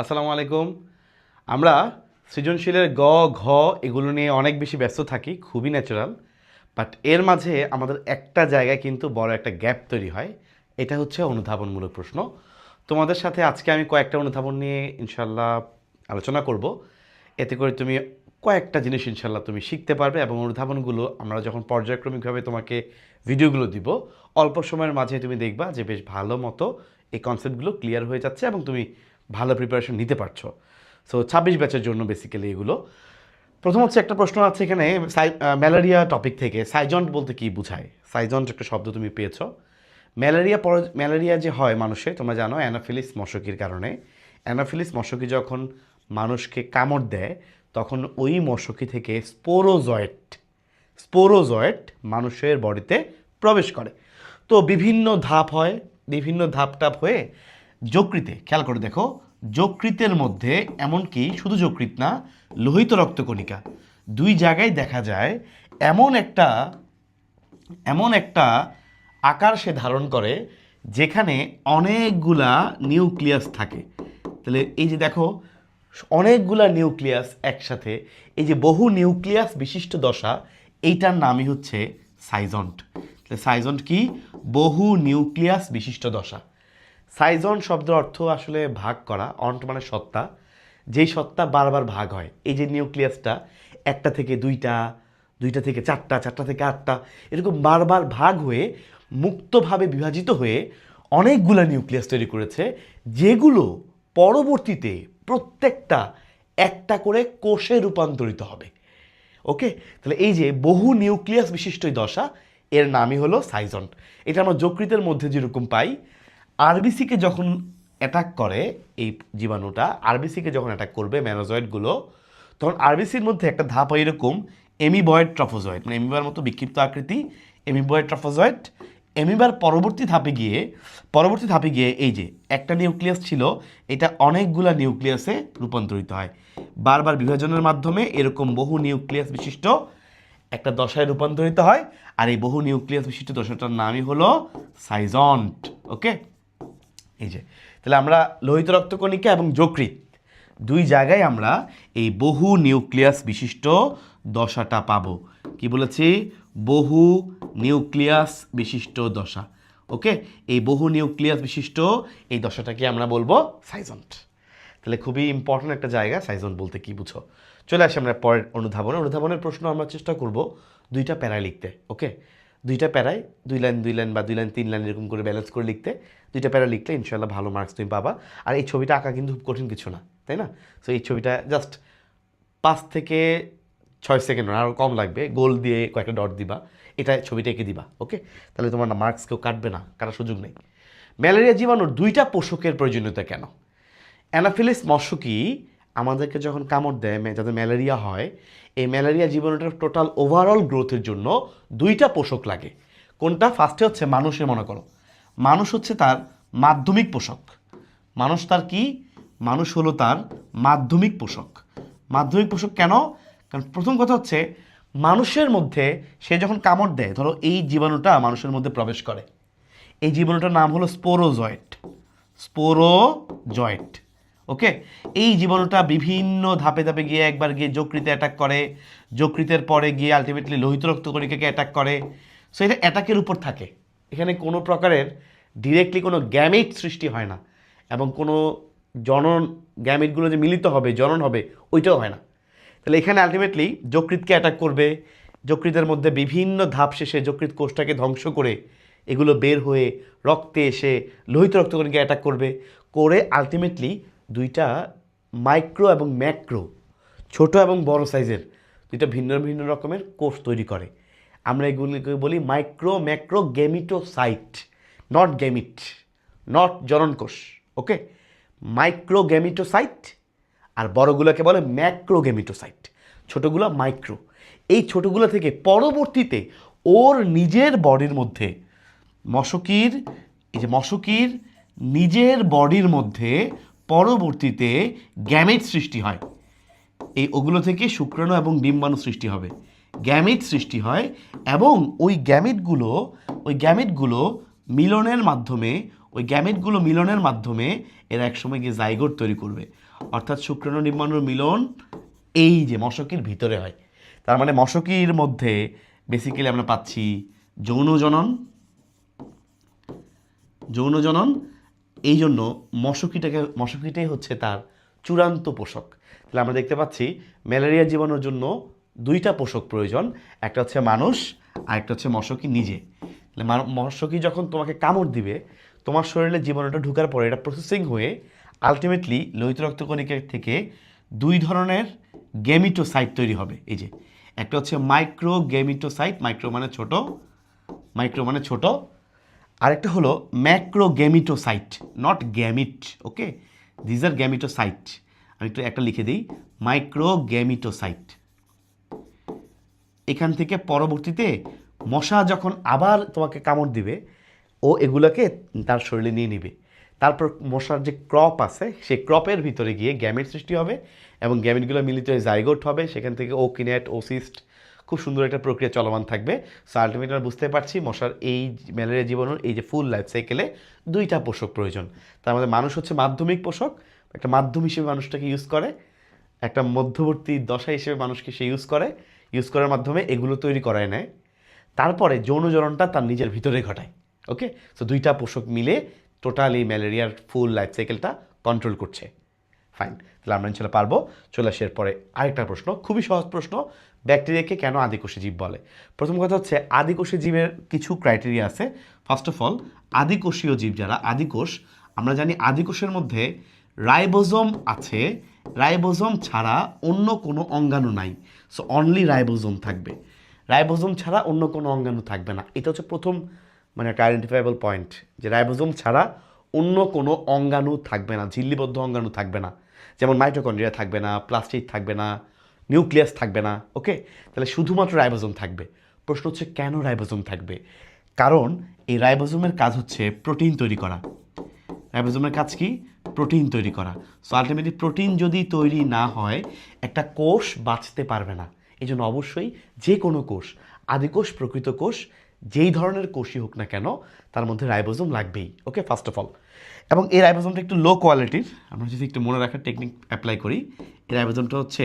আসসালামু আলাইকুম। আমরা সৃজনশীলের গ ঘ এগুলো নিয়ে অনেক বেশি ব্যস্ত থাকি, খুবই ন্যাচারাল। বাট এর মাঝে আমাদের একটা জায়গায় কিন্তু বড় একটা গ্যাপ তৈরি হয়, এটা হচ্ছে অনুধাবনমূলক প্রশ্ন। তোমাদের সাথে আজকে আমি কয়েকটা অনুধাবন নিয়ে ইনশাল্লাহ আলোচনা করব। এতে করে তুমি কয়েকটা জিনিস ইনশাল্লাহ তুমি শিখতে পারবে, এবং অনুধাবনগুলো আমরা যখন পর্যায়ক্রমিকভাবে তোমাকে ভিডিওগুলো দিব, অল্প সময়ের মাঝে তুমি দেখবা যে বেশ ভালো মতো এই কনসেপ্টগুলো ক্লিয়ার হয়ে যাচ্ছে এবং তুমি ভালো প্রিপারেশন নিতে পারছো। সো 26 ব্যাচের জন্য বেসিক্যালি এগুলো। প্রথম হচ্ছে একটা প্রশ্ন আছে এখানে, ম্যালেরিয়া টপিক থেকে, সাইজন্ট বলতে কি বোঝায়? সাইজন্ট একটা শব্দ তুমি পেয়েছো। ম্যালেরিয়া যে হয় মানুষে, তোমরা জানো অ্যানাফিলিস মশকির কারণে। অ্যানাফিলিস মশকি যখন মানুষকে কামড় দেয়, তখন ওই মশকি থেকে স্পোরোজয়েট মানুষের বডিতে প্রবেশ করে। তো বিভিন্ন ধাপ হয়, বিভিন্ন ধাপ টাপ হয়ে যকৃতে, খেয়াল করে দেখো, যকৃতের মধ্যে, এমনকি শুধু যকৃত না, লোহিত রক্তকণিকা, দুই জায়গায় দেখা যায় এমন একটা আকার সে ধারণ করে যেখানে অনেকগুলা নিউক্লিয়াস থাকে। তাহলে এই যে দেখো, অনেকগুলা নিউক্লিয়াস একসাথে, এই যে বহু নিউক্লিয়াস বিশিষ্ট দশা, এইটার নামই হচ্ছে সাইজন্ট। তাহলে সাইজন্ট কি? বহু নিউক্লিয়াস বিশিষ্ট দশা। সাইজন শব্দের অর্থ আসলে ভাগ করা, অন্ট মানে সত্তা, যেই সত্তা বারবার ভাগ হয়। এই যে নিউক্লিয়াসটা একটা থেকে দুইটা, দুইটা থেকে চারটা, চারটা থেকে আটটা, এরকম বারবার ভাগ হয়ে মুক্তভাবে বিভাজিত হয়ে অনেকগুলো নিউক্লিয়াস তৈরি করেছে, যেগুলো পরবর্তীতে প্রত্যেকটা একটা করে কোষে রূপান্তরিত হবে। ওকে, তাহলে এই যে বহু নিউক্লিয়াস বিশিষ্ট এই দশা, এর নামই হলো সাইজন্ট। এটা আমরা যকৃতের মধ্যে যেরকম পাই। আরবিসিকে যখন অ্যাটাক করে এই জীবাণুটা, আরবিসিকে যখন অ্যাটাক করবে ম্যানোজয়েডগুলো, তখন আরবিসির মধ্যে একটা ধাপ হয় এরকম, এমিবয়েড ট্রফোজয়েড, মানে এমিবার মতো বিক্ষিপ্ত আকৃতি, এমিবয়েড ট্রফোজয়েড। এমিবার পরবর্তী ধাপে গিয়ে এই যে একটা নিউক্লিয়াস ছিল, এটা অনেকগুলা নিউক্লিয়াসে রূপান্তরিত হয়। বারবার বিভাজনের মাধ্যমে এরকম বহু নিউক্লিয়াস বিশিষ্ট একটা দশায় রূপান্তরিত হয়, আর এই বহু নিউক্লিয়াস বিশিষ্ট দশাটার নামই হলো সাইজন্ট। ওকে, এই যে তাহলে আমরা লোহিত রক্তকণিকা এবং যকৃৎ দুই জায়গায় আমরা এই বহু নিউক্লিয়াস বিশিষ্ট দশাটা পাবো। কি বলেছি? বহু নিউক্লিয়াস বিশিষ্ট দশা। ওকে, এই বহু নিউক্লিয়াস বিশিষ্ট এই দশাটাকে আমরা বলবো সাইজন্ট। তাহলে খুবই ইম্পর্ট্যান্ট একটা জায়গা, সাইজন্ট বলতে কি বুঝো। চলে আসি আমরা পরের অনুধাবনের প্রশ্ন আমরা চেষ্টা করব দুইটা প্যারায় লিখতে। ওকে, দুইটা প্যারায় 2 লাইন বা 2 লাইন 3 লাইন এরকম করে ব্যালেন্স করে লিখতে। দুইটা প্যারা লিখলে ইনশাল্লাহ ভালো মার্কস তুমি পাবা। আর এই ছবিটা আঁকা কিন্তু খুব কঠিন কিছু না, তাই না? সো এই ছবিটা জাস্ট 5 থেকে 6 সেকেন্ড, আরও কম লাগবে, গোল দিয়ে কয়েকটা ডট দিবা, এটা ছবিটা এঁকে দিবা। ওকে, তাহলে তোমার না মার্কস কেউ কাটবে না, কাটার সুযোগ নেই। ম্যালেরিয়া জীবাণুর দুইটা পোষকের প্রয়োজনীয়তা কেন? অ্যানাফিলিস মশকি আমাদেরকে যখন কামড় দেয়, যাদের ম্যালেরিয়া হয়, এই ম্যালেরিয়া জীবাণুটার টোটাল ওভারঅল গ্রোথের জন্য দুইটা পোষক লাগে। কোনটা? ফার্স্টে হচ্ছে মানুষের, মনে করো মানুষ হচ্ছে তার মাধ্যমিক পোষক। মানুষ তার কি? মানুষ হলো তার মাধ্যমিক পোষক। মাধ্যমিক পোষক কেন? কারণ প্রথম কথা হচ্ছে, মানুষের মধ্যে সে যখন কামড় দেয়, ধরো এই জীবাণুটা মানুষের মধ্যে প্রবেশ করে, এই জীবাণুটার নাম হলো স্পোরোজয়েট। ওকে, এই জীবাণুটা বিভিন্ন ধাপে ধাপে গিয়ে, একবার গিয়ে যকৃতে অ্যাটাক করে, যকৃতের পরে গিয়ে আলটিমেটলি লোহিত রক্তকণিকাকে অ্যাটাক করে। সো এটা অ্যাটাকের উপর থাকে, এখানে কোনো প্রকারের ডিরেক্টলি কোনো গ্যামেট সৃষ্টি হয় না, এবং কোনো জনন, গ্যামেটগুলো যে মিলিত হবে, জনন হবে, ওইটাও হয় না। তাহলে এখানে আলটিমেটলি যকৃতকে অ্যাটাক করবে, যকৃতের মধ্যে বিভিন্ন ধাপ শেষে যকৃত কোষটাকে ধ্বংস করে এগুলো বের হয়ে রক্তে এসে লোহিত রক্তকণিকা অ্যাটাক করবে, করে আলটিমেটলি দুইটা মাইক্রো এবং ম্যাক্রো, ছোট এবং বড় সাইজের দুইটা ভিন্ন ভিন্ন রকমের কোষ তৈরি করে। আমরা এগুলিকে বলি micro macro gametocyte, not gamete, not জনন কোষ। ওকে, মাইক্রো গ্যামিটোসাইট, আর বড়গুলোকে বলে ম্যাক্রো গ্যামিটোসাইট, ছোটোগুলো মাইক্রো। এই ছোটোগুলো থেকে পরবর্তীতে ওর নিজের বডির মধ্যে, মশকির নিজের বডির মধ্যে পরবর্তীতে গ্যামেট সৃষ্টি হয়। এই ওগুলো থেকে শুক্রাণু এবং ডিম্বাণু সৃষ্টি হবে, গ্যামেট সৃষ্টি হয়, এবং ওই গ্যামেটগুলো মিলনের মাধ্যমে এরা একসময় গিয়ে জাইগোট তৈরি করবে, অর্থাৎ শুক্রাণু ডিম্বাণুর মিলন এই যে মশকির ভিতরে হয়। তার মানে মশকির মধ্যে বেসিক্যালি আমরা পাচ্ছি যৌন জনন। এই জন্য মশকিটাই হচ্ছে তার চূড়ান্ত পোষক। তাহলে আমরা দেখতে পাচ্ছি ম্যালেরিয়া জীবাণুর জন্য দুইটা পোষক প্রয়োজন, একটা হচ্ছে মানুষ আর একটা হচ্ছে মশকি নিজে। তাহলে মশকি যখন তোমাকে কামড় দিবে, তোমার শরীরে জীবাণুটা ঢোকার পরে এটা প্রসেসিং হয়ে আলটিমেটলি লোহিত রক্তকণিকা থেকে দুই ধরনের গেমিটোসাইট তৈরি হবে। এই যে একটা হচ্ছে মাইক্রো গেমিটোসাইট, মাইক্রো মানে ছোট, আরেকটা হলো macro gametocyte, not gamete. Okay, these are gametocyte. আমি একটু একটা লিখে দিই, মাইক্রো গেমিটোসাইট। এখান থেকে পরবর্তীতে মশা যখন আবার তোমাকে কামড় দিবে, ও এগুলোকে তার শরীরে নিয়ে নিবে। তারপর মশার যে ক্রপ আছে, সেই ক্রপের ভিতরে গিয়ে গ্যামেট সৃষ্টি হবে এবং গ্যামেটগুলো মিলিত হয়ে জাইগোট হবে। সেখান থেকে ওকিনেট, ওসিস্ট, খুব সুন্দর একটা প্রক্রিয়া চলমান থাকবে। সো আলটিমেটলি আমরা বুঝতে পারছি মশার এই ম্যালেরিয়া জীবাণুর এই যে ফুল লাইফ সাইকেলে দুইটা পোষক প্রয়োজন। তার মধ্যে মানুষ হচ্ছে মাধ্যমিক পোষক, একটা মাধ্যম হিসেবে মানুষটাকে ইউজ করে, একটা মধ্যবর্তী দশা হিসেবে মানুষকে সে ইউজ করার মাধ্যমে এগুলো তৈরি করায় নেয়। তারপরে যৌনজননটা তার নিজের ভিতরে ঘটায়। ওকে, সো দুইটা পোষক মিলে টোটাল এই ম্যালেরিয়ার ফুল লাইফ সাইকেলটা কন্ট্রোল করছে। ফাইন, তাহলে আমরা ইনশাল্লাহ পারবো। চলে আসি এরপরে আরেকটা প্রশ্ন, খুবই সহজ প্রশ্ন, ব্যাকটেরিয়াকে কেন আদিকোষী জীব বলে? প্রথম কথা হচ্ছে আদিকোষী জীবের কিছু ক্রাইটেরিয়া আছে। ফার্স্ট অফ অল, আদিকোষীয় জীব যারা আদিকোষ, আমরা জানি আদিকোষের মধ্যে রাইবোজোম আছে, রাইবোজোম ছাড়া অন্য কোনো অঙ্গাণু নাই। সো অনলি রাইবোজোম থাকবে, রাইবোজোম ছাড়া অন্য কোনো অঙ্গাণু থাকবে না। এটা হচ্ছে প্রথম একটা আইডেন্টিফাইবল পয়েন্ট, যে রাইবোজোম ছাড়া অন্য কোনো অঙ্গাণু থাকবে না, ঝিল্লিবদ্ধ অঙ্গাণু থাকবে না। যেমন মাইটোকন্ড্রিয়া থাকবে না, প্লাস্টিড থাকবে না, নিউক্লিয়াস থাকবে না। ওকে, তাহলে শুধুমাত্র রাইবোজোম থাকবে। প্রশ্ন হচ্ছে কেন রাইবোজোম থাকবে? কারণ এই রাইবোজোমের কাজ হচ্ছে প্রোটিন তৈরি করা। রাইবোজোমের কাজ কি? প্রোটিন তৈরি করা। সো আলটিমেটলি প্রোটিন যদি তৈরি না হয়, একটা কোষ বাঁচতে পারবে না। এই জন্য অবশ্যই যে কোনো কোষ, আদিকোষ, প্রকৃত কোষ, যেই ধরনের কোষই হোক না কেন, তার মধ্যে রাইবোজোম লাগবেই। ওকে, ফার্স্ট অফ অল। এবং এই রাইবোজোমটা একটু লো কোয়ালিটির, আমরা যদি একটু মনে রাখার টেকনিক অ্যাপ্লাই করি, এই রাইবোজোমটা হচ্ছে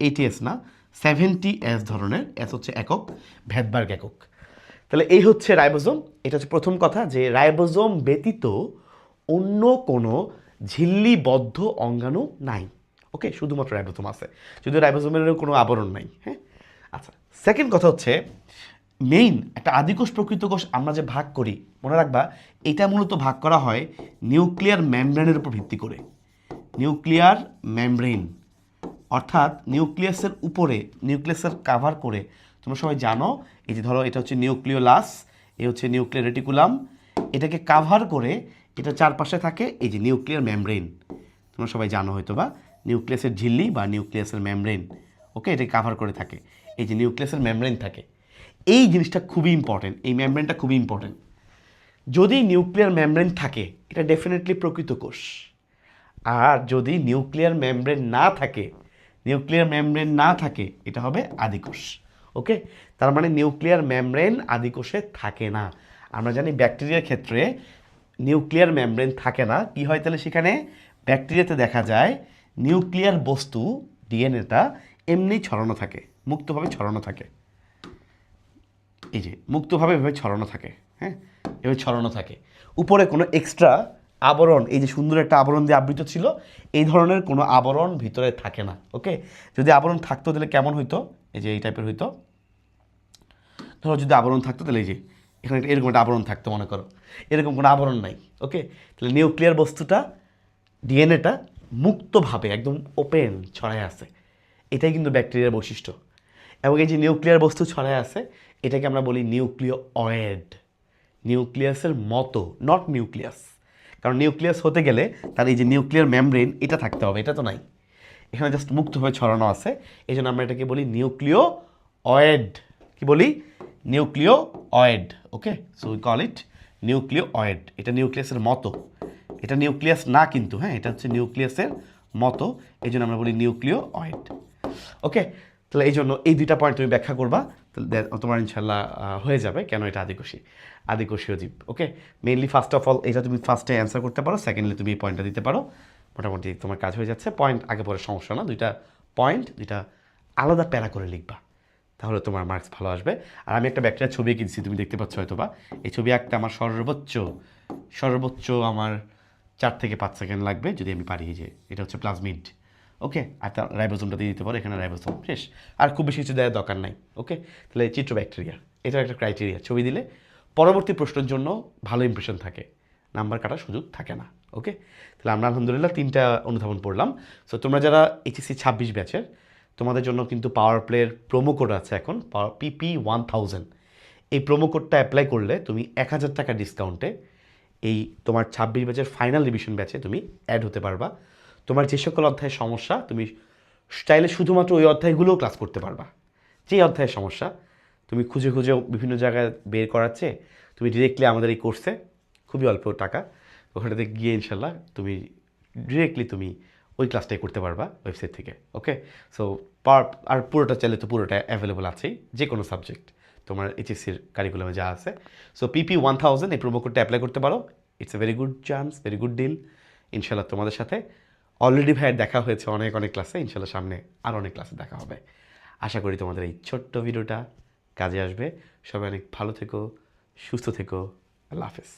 80S না 70S ধরনের, এস হচ্ছে একক, ভ্যাটবার্গ একক। তাহলে এই হচ্ছে রাইবোজোম। এটা হচ্ছে প্রথম কথা, যে রাইবোজোম ব্যতীত অন্য কোনো ঝিল্লিবদ্ধ অঙ্গাণু নাই। ওকে, শুধুমাত্র রাইবোজোম আছে, যদিও রাইবোজোমেরও কোনো আবরণ নাই। হ্যাঁ, আচ্ছা, সেকেন্ড কথা হচ্ছে মেইন একটা আদিকোষ প্রকৃত কোষ আমরা যে ভাগ করি, মনে রাখবা এটা মূলত ভাগ করা হয় নিউক্লিয়ার মেমব্রেনের উপর ভিত্তি করে। নিউক্লিয়ার মেমব্রেন অর্থাৎ নিউক্লিয়াসের উপরে, নিউক্লিয়াসের কাভার করে, তোমরা সবাই জানো, এই যে ধরো এটা হচ্ছে নিউক্লিওলাস, এই হচ্ছে নিউক্লিয়ার রেটিকুলাম, এটাকে কাভার করে এটা চারপাশে থাকে এই যে নিউক্লিয়ার মেমব্রেন। তোমরা সবাই জানো হয়তো বা নিউক্লিয়াসের ঝিল্লি বা নিউক্লিয়াসের মেমব্রেন। ওকে, এটাকে কাভার করে থাকে এই যে নিউক্লিয়াসের মেমব্রেন থাকে। এই জিনিসটা খুবই ইম্পর্টেন্ট, এই মেমব্রেনটা খুবই ইম্পর্টেন্ট। যদি নিউক্লিয়ার মেমব্রেন থাকে, এটা ডেফিনেটলি প্রকৃত কোষ। আর যদি নিউক্লিয়ার মেমব্রেন না থাকে, এটা হবে আদিকোষ। ওকে, তার মানে নিউক্লিয়ার মেমব্রেন আদিকোষে থাকে না। আমরা জানি ব্যাকটেরিয়ার ক্ষেত্রে নিউক্লিয়ার মেমব্রেন থাকে না। কি হয় তাহলে সেখানে? ব্যাকটেরিয়াতে দেখা যায় নিউক্লিয়ার বস্তু, ডিএনএটা এমনি ছড়ানো থাকে, মুক্তভাবে ছড়ানো থাকে। এই যে মুক্তভাবে এভাবে ছড়ানো থাকে। হ্যাঁ, এভাবে ছড়ানো থাকে, উপরে কোনো এক্সট্রা আবরণ, এই যে সুন্দর একটা আবরণ দিয়ে আবৃত ছিল, এই ধরনের কোনো আবরণ ভিতরে থাকে না। ওকে, যদি আবরণ থাকতো তাহলে কেমন হইতো? এই যে এই টাইপের হইতো। ধরো যদি আবরণ থাকতো তাহলে এই যে এখানে এরকম একটা আবরণ থাকতো, মনে করো এরকম কোনো আবরণ নাই। ওকে, তাহলে নিউক্লিয়ার বস্তুটা, ডিএনএটা মুক্তভাবে একদম ওপেন ছড়ায় আছে। এটাই কিন্তু ব্যাকটেরিয়ার বৈশিষ্ট্য। এবং এই যে নিউক্লিয়ার বস্তু ছড়ায় আছে, এটাকে আমরা বলি নিউক্লিওয়েড। নিউক্লিয়াসের মতো, নট নিউক্লিয়াস। কারণ নিউক্লিয়াস হতে গেলে তার এই যে নিউক্লিয়ার মেমব্রেন এটা থাকতে হবে, এটা তো নাই। এখানে জাস্ট মুক্তভাবে ছড়ানো আছে, এই জন্য আমরা এটাকে বলি নিউক্লিওয়েড। কি বলি? Nucleoid. Okay, so we call it nucleoid. এটা নিউক্লিয়াসের মতো, এটা নিউক্লিয়াস না কিন্তু। হ্যাঁ, এটা হচ্ছে নিউক্লিয়াসের মতো, এই জন্য আমরা বলি নিউক্লিওয়েড। ওকে, তাহলে এই জন্য এই দুইটা পয়েন্ট তুমি ব্যাখ্যা করবা। তো তোমার ইনশাল্লাহ হয়ে যাবে। কেন এটা আদিকোষীয় জীব। ওকে, মেইনলি ফার্স্ট অফ অল এটা তুমি ফার্স্টে অ্যান্সার করতে পারো, সেকেন্ডলি তুমি এই পয়েন্টটা দিতে পারো, মোটামুটি তোমার কাজ হয়ে যাচ্ছে। পয়েন্ট আগে পরে সমস্যা না, দুইটা পয়েন্ট দুইটা আলাদা প্যারা করে লিখবা, তাহলে তোমার মার্কস ভালো আসবে। আর আমি একটা ব্যাকটেরিয়ার ছবি কিনছি, তুমি দেখতে পাচ্ছ হয়তো বা, এই ছবি আঁকতে আমার সর্বোচ্চ আমার 4 থেকে 5 সেকেন্ড লাগবে যদি আমি পারি। যে এটা হচ্ছে প্লাজমিড। ওকে, আর তার রাইবোজোমটা দিয়ে দিতে পারো, এখানে রাইবোজোম শেষ, আর খুব বেশি কিছু দেওয়ার দরকার নাই। ওকে, তাহলে চিত্র ব্যাকটেরিয়া এটার একটা ক্রাইটেরিয়া, ছবি দিলে পরবর্তী প্রশ্নের জন্য ভালো ইমপ্রেশন থাকে, নাম্বার কাটার সুযোগ থাকে না। ওকে, তাহলে আমরা আলহামদুলিল্লাহ 3টা অনুধাবন পড়লাম। সো তোমরা যারা এইচএসসি 26 ব্যাচের, তোমাদের জন্য কিন্তু পাওয়ার প্লের প্রোমো কোড আছে এখন, PP1000। এই প্রোমো কোডটা অ্যাপ্লাই করলে তুমি 1000 টাকা ডিসকাউন্টে এই তোমার 26 ব্যাচের ফাইনাল রিভিশন ব্যাচে তুমি অ্যাড হতে পারবা। তোমার যে সকল অধ্যায়ের সমস্যা তুমি চাইলে শুধুমাত্র ওই অধ্যায়গুলোও ক্লাস করতে পারবা। যেই অধ্যায়ের সমস্যা তুমি খুঁজে বিভিন্ন জায়গায় বের করাচ্ছে, তুমি ডিরেক্টলি আমাদের এই কোর্সে খুবই অল্প টাকা ওখানেতে গিয়ে ইনশাল্লাহ তুমি ডিরেক্টলি তুমি ওই ক্লাসটাই করতে পারবা ওয়েবসাইট থেকে। ওকে, সো আর পুরোটা চাইলে তো পুরোটা অ্যাভেলেবল আছেই, যে কোনো সাবজেক্ট তোমার এইচএসসির কারিকুলামে যা আছে। সো PP1000 এই প্রোমো কোডটা অ্যাপ্লাই করতে পারো। It's a very good chance, very good deal. ইনশাল্লাহ তোমাদের সাথে অলরেডি ভাইয়ের দেখা হয়েছে অনেক ক্লাসে, ইনশাল্লাহ সামনে আরও অনেক ক্লাসে দেখা হবে। আশা করি তোমাদের এই ছোট্ট ভিডিওটা কাজে আসবে। সবাই অনেক ভালো থেকো, সুস্থ থেকো। আল্লাহ হাফেজ।